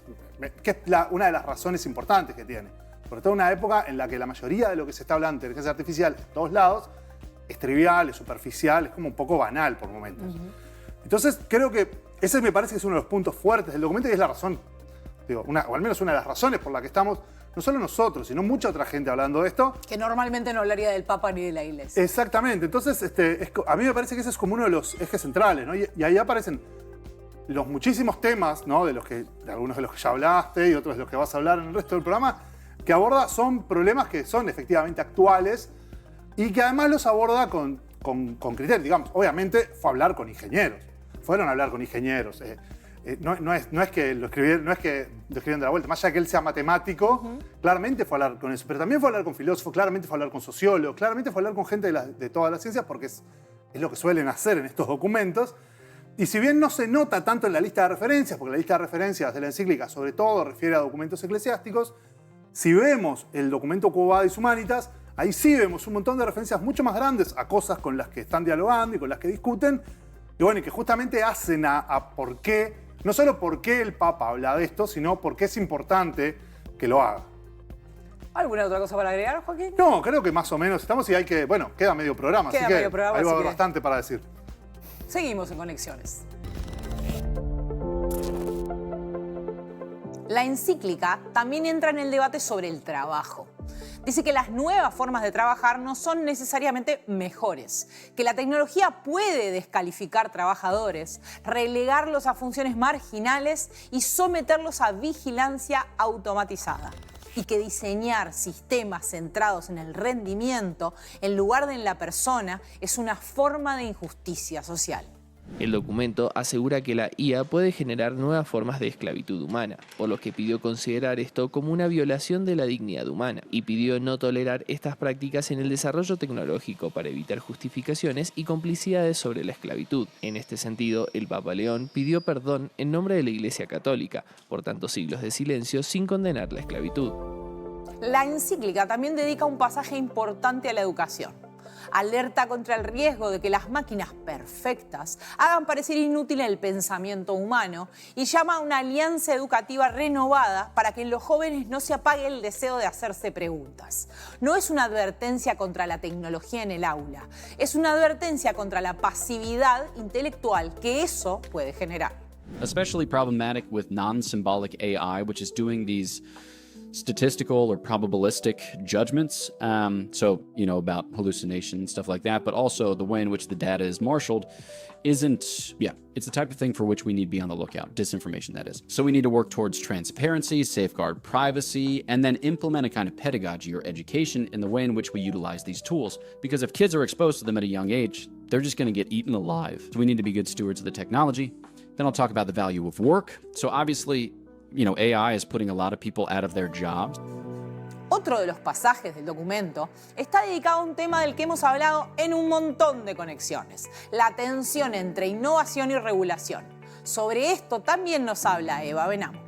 una de las razones importantes que tiene. Sobre todo en una época en la que la mayoría de lo que se está hablando de inteligencia artificial en todos lados es trivial, es superficial, es como un poco banal por momentos. Entonces creo que ese me parece que es uno de los puntos fuertes del documento y es la razón, o al menos una de las razones por la que estamos, no solo nosotros, sino mucha otra gente hablando de esto. Que normalmente no hablaría del Papa ni de la Iglesia. Exactamente. Entonces, a mí me parece que ese es como uno de los ejes centrales, ¿no? Y ahí aparecen los muchísimos temas, ¿no? De algunos de los que ya hablaste y otros de los que vas a hablar en el resto del programa, que aborda son problemas que son efectivamente actuales y que además los aborda con criterio. Digamos, obviamente fue a hablar con ingenieros. Fueron a hablar con ingenieros. No es que lo escribieron de la vuelta. Más allá de que él sea matemático, claramente fue a hablar con eso. Pero también fue a hablar con filósofos, claramente fue a hablar con sociólogos, claramente fue a hablar con gente de todas las ciencias, porque es lo que suelen hacer en estos documentos. Y si bien no se nota tanto en la lista de referencias, porque la lista de referencias de la encíclica sobre todo refiere a documentos eclesiásticos, si vemos el documento Quo Vadis Humanitas, ahí sí vemos un montón de referencias mucho más grandes a cosas con las que están dialogando y con las que discuten, y bueno, y que justamente hacen a por qué, no solo por qué el Papa habla de esto, sino por qué es importante que lo haga. ¿Alguna otra cosa para agregar, Joaquín? No, creo que más o menos estamos y queda medio programa, así que ahí va a haber bastante para decir. Seguimos en Conexiones. La encíclica también entra en el debate sobre el trabajo. Dice que las nuevas formas de trabajar no son necesariamente mejores, que la tecnología puede descalificar trabajadores, relegarlos a funciones marginales y someterlos a vigilancia automatizada. y que diseñar sistemas centrados en el rendimiento en lugar de en la persona es una forma de injusticia social. El documento asegura que la IA puede generar nuevas formas de esclavitud humana, por lo que pidió considerar esto como una violación de la dignidad humana y pidió no tolerar estas prácticas en el desarrollo tecnológico para evitar justificaciones y complicidades sobre la esclavitud. En este sentido, el Papa León pidió perdón en nombre de la Iglesia Católica por tantos siglos de silencio sin condenar la esclavitud. La encíclica también dedica un pasaje importante a la educación. Alerta contra el riesgo de que las máquinas perfectas hagan parecer inútil el pensamiento humano y llama a una alianza educativa renovada para que en los jóvenes no se apague el deseo de hacerse preguntas. No es una advertencia contra la tecnología en el aula, es una advertencia contra la pasividad intelectual que eso puede generar. Especially problematic with non-symbolic AI, which is doing these statistical or probabilistic judgments, about hallucination and stuff like that, but also the way in which the data is marshaled it's the type of thing for which we need to be on the lookout, disinformation that is. So we need to work towards transparency, safeguard privacy, and then implement a kind of pedagogy or education in the way in which we utilize these tools. Because if kids are exposed to them at a young age, they're just going to get eaten alive. So we need to be good stewards of the technology. Then I'll talk about the value of work. So obviously, AI is putting a lot of people out of their jobs. Otro de los pasajes del documento está dedicado a un tema del que hemos hablado en un montón de conexiones, la tensión entre innovación y regulación. Sobre esto también nos habla Eva Benamo.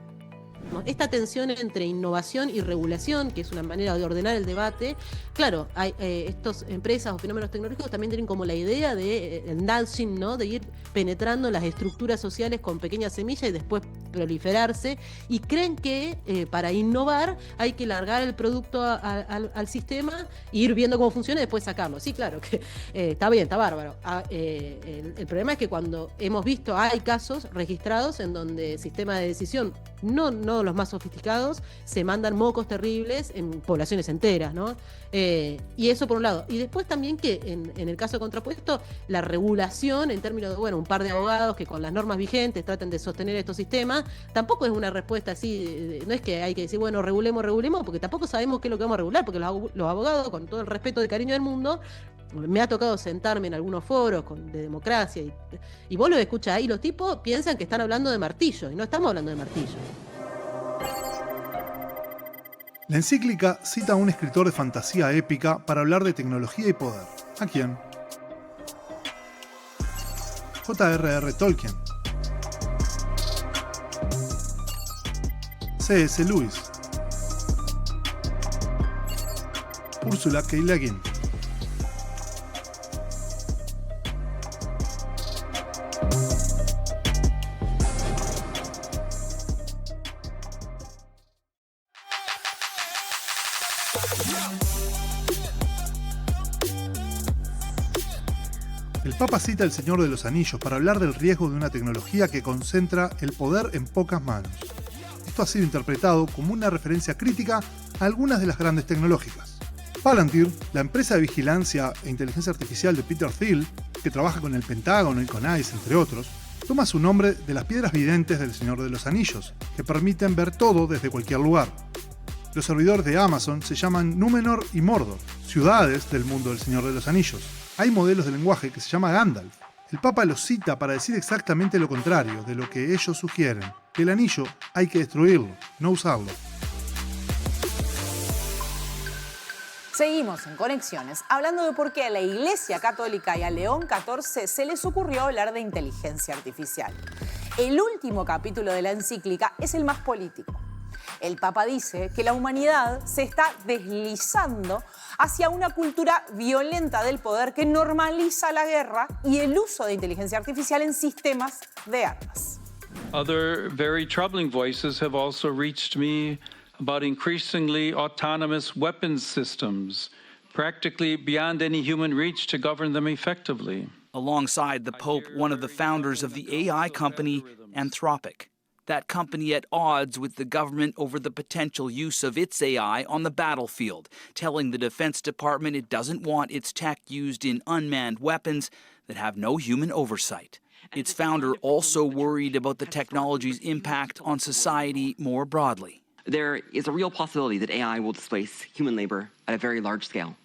Esta tensión entre innovación y regulación, que es una manera de ordenar el debate, claro, estas empresas o fenómenos tecnológicos también tienen como la idea de el nudging, ¿no? De ir penetrando las estructuras sociales con pequeñas semillas y después proliferarse, y creen que para innovar hay que largar el producto al sistema e ir viendo cómo funciona y después sacarlo. Sí, claro, que está bien, está bárbaro. El problema es que cuando hemos visto, hay casos registrados en donde sistemas de decisión, no los más sofisticados, se mandan mocos terribles en poblaciones enteras, ¿no? Y eso por un lado. Y después también que en el caso contrapuesto, la regulación en términos de, un par de abogados que con las normas vigentes traten de sostener estos sistemas, tampoco es una respuesta así, no es que hay que decir, regulemos, porque tampoco sabemos qué es lo que vamos a regular, porque los abogados, con todo el respeto y cariño del mundo, me ha tocado sentarme en algunos foros de democracia y vos lo escuchás y los tipos piensan que están hablando de martillo, y no estamos hablando de martillo. La encíclica cita a un escritor de fantasía épica para hablar de tecnología y poder. ¿A quién? J.R.R. Tolkien. C.S. Lewis. Ursula K. Le Guin. El Papa cita El Señor de los Anillos para hablar del riesgo de una tecnología que concentra el poder en pocas manos. Esto ha sido interpretado como una referencia crítica a algunas de las grandes tecnológicas. Palantir, la empresa de vigilancia e inteligencia artificial de Peter Thiel, que trabaja con el Pentágono y con ICE, entre otros, toma su nombre de las piedras videntes del Señor de los Anillos, que permiten ver todo desde cualquier lugar. Los servidores de Amazon se llaman Númenor y Mordor, ciudades del mundo del Señor de los Anillos. Hay modelos de lenguaje que se llama Gandalf. El Papa los cita para decir exactamente lo contrario de lo que ellos sugieren, que el anillo hay que destruirlo, no usarlo. Seguimos en Conexiones, hablando de por qué a la Iglesia Católica y a León XIV se les ocurrió hablar de inteligencia artificial. El último capítulo de la encíclica es el más político. El Papa dice que la humanidad se está deslizando hacia una cultura violenta del poder que normaliza la guerra y el uso de inteligencia artificial en sistemas de armas. Other very troubling voices have also reached me about increasingly autonomous weapons systems, practically beyond any human reach to govern them effectively. Alongside the Pope, one of the founders of the AI company Anthropic. That company at odds with the government over the potential use of its AI on the battlefield, telling the Defense Department it doesn't want its tech used in unmanned weapons that have no human oversight. Its founder also worried about the technology's impact on society more broadly. There is a real possibility that AI will displace human labor at a very large scale.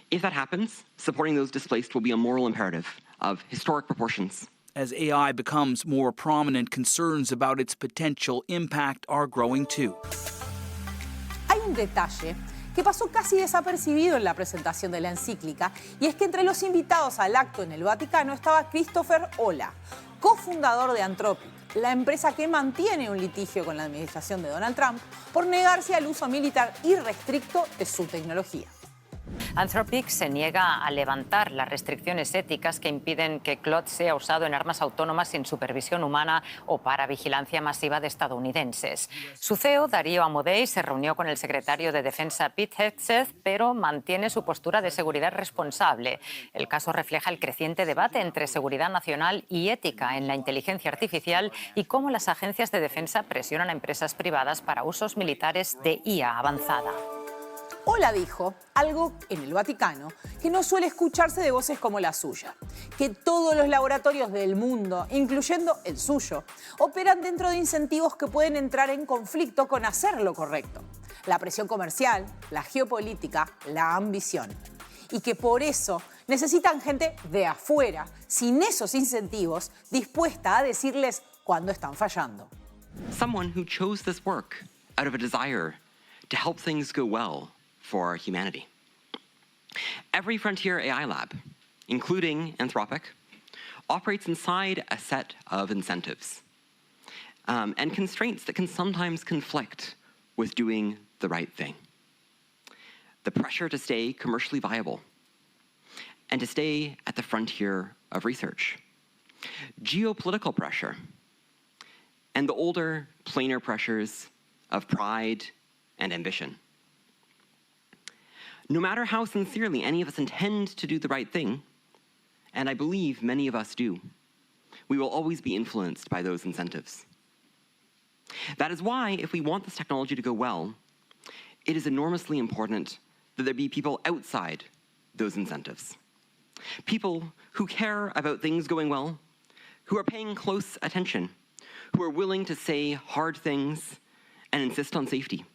If that happens, supporting those displaced will be a moral imperative of historic proportions. As AI becomes more prominent, concerns about its potential impact are growing too. Hay un detalle que pasó casi desapercibido en la presentación de la encíclica, y es que entre los invitados al acto en el Vaticano estaba Christopher Olah, cofundador de Anthropic, la empresa que mantiene un litigio con la administración de Donald Trump por negarse al uso militar irrestricto de su tecnología. Anthropic se niega a levantar las restricciones éticas que impiden que Claude sea usado en armas autónomas sin supervisión humana o para vigilancia masiva de estadounidenses. Su CEO, Darío Amodei, se reunió con el secretario de Defensa Pete Hegseth, pero mantiene su postura de seguridad responsable. El caso refleja el creciente debate entre seguridad nacional y ética en la inteligencia artificial y cómo las agencias de defensa presionan a empresas privadas para usos militares de IA avanzada. Olah dijo algo en el Vaticano que no suele escucharse de voces como la suya, que todos los laboratorios del mundo, incluyendo el suyo, operan dentro de incentivos que pueden entrar en conflicto con hacer lo correcto. La presión comercial, la geopolítica, la ambición. Y que por eso necesitan gente de afuera, sin esos incentivos, dispuesta a decirles cuándo están fallando. Someone who chose this work out of a desire to help things go well for humanity. Every frontier AI lab, including Anthropic, operates inside a set of incentives and constraints that can sometimes conflict with doing the right thing. The pressure to stay commercially viable and to stay at the frontier of research. Geopolitical pressure and the older, plainer pressures of pride and ambition. No matter how sincerely any of us intend to do the right thing, and I believe many of us do, we will always be influenced by those incentives. That is why, if we want this technology to go well, it is enormously important that there be people outside those incentives. People who care about things going well, who are paying close attention, who are willing to say hard things and insist on safety,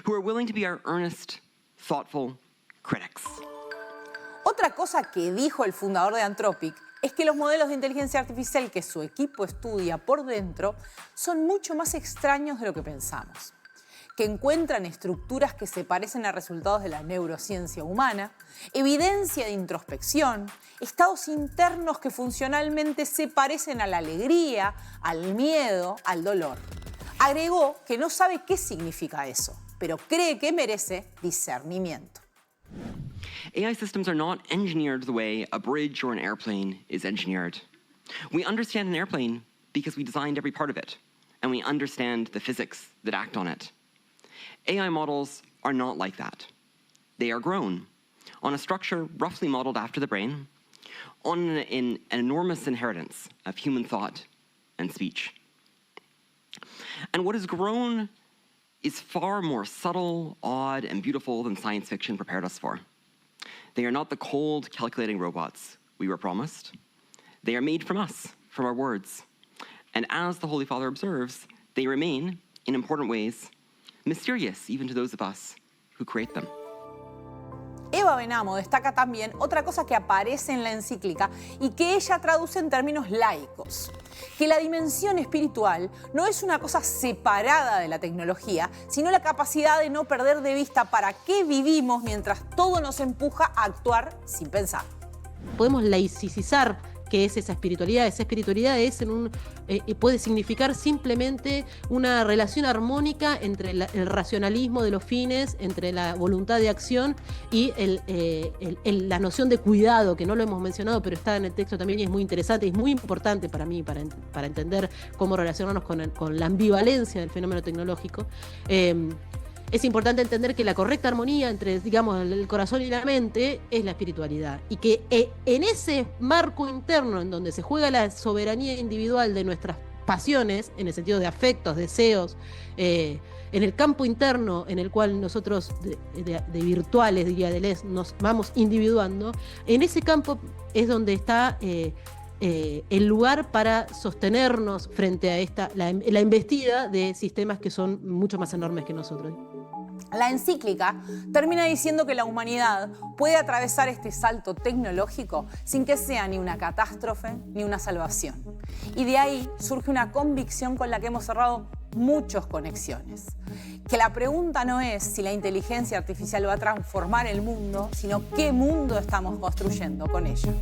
who are willing to be our earnest, thoughtful critics. Otra cosa que dijo el fundador de Anthropic es que los modelos de inteligencia artificial que su equipo estudia por dentro son mucho más extraños de lo que pensamos, que encuentran estructuras que se parecen a resultados de la neurociencia humana, evidencia de introspección, estados internos que funcionalmente se parecen a la alegría, al miedo, al dolor. Agregó que no sabe qué significa eso, pero cree que merece discernimiento. AI systems are not engineered the way a bridge or an airplane is engineered. We understand an airplane because we designed every part of it, and we understand the physics that act on it. AI models are not like that. They are grown on a structure roughly modeled after the brain, on an enormous inheritance of human thought and speech. And what is grown is far more subtle, odd, and beautiful than science fiction prepared us for. They are not the cold, calculating robots we were promised. They are made from us, from our words. And as the Holy Father observes, they remain, in important ways, mysterious even to those of us who create them. Eva Benamo destaca también otra cosa que aparece en la encíclica y que ella traduce en términos laicos, que la dimensión espiritual no es una cosa separada de la tecnología, sino la capacidad de no perder de vista para qué vivimos mientras todo nos empuja a actuar sin pensar. Podemos laicizar qué es esa espiritualidad. Esa espiritualidad es puede significar simplemente una relación armónica entre el racionalismo de los fines, entre la voluntad de acción y la noción de cuidado, que no lo hemos mencionado, pero está en el texto también y es muy interesante y es muy importante para mí, para entender cómo relacionarnos con la ambivalencia del fenómeno tecnológico. Es importante entender que la correcta armonía entre, digamos, el corazón y la mente es la espiritualidad. Y que en ese marco interno en donde se juega la soberanía individual de nuestras pasiones, en el sentido de afectos, deseos, en el campo interno en el cual nosotros, de virtuales, diría Deleuze, nos vamos individuando, en ese campo es donde está el lugar para sostenernos frente a la embestida de sistemas que son mucho más enormes que nosotros. La encíclica termina diciendo que la humanidad puede atravesar este salto tecnológico sin que sea ni una catástrofe ni una salvación. Y de ahí surge una convicción con la que hemos cerrado muchas conexiones. Que la pregunta no es si la inteligencia artificial va a transformar el mundo, sino qué mundo estamos construyendo con ella.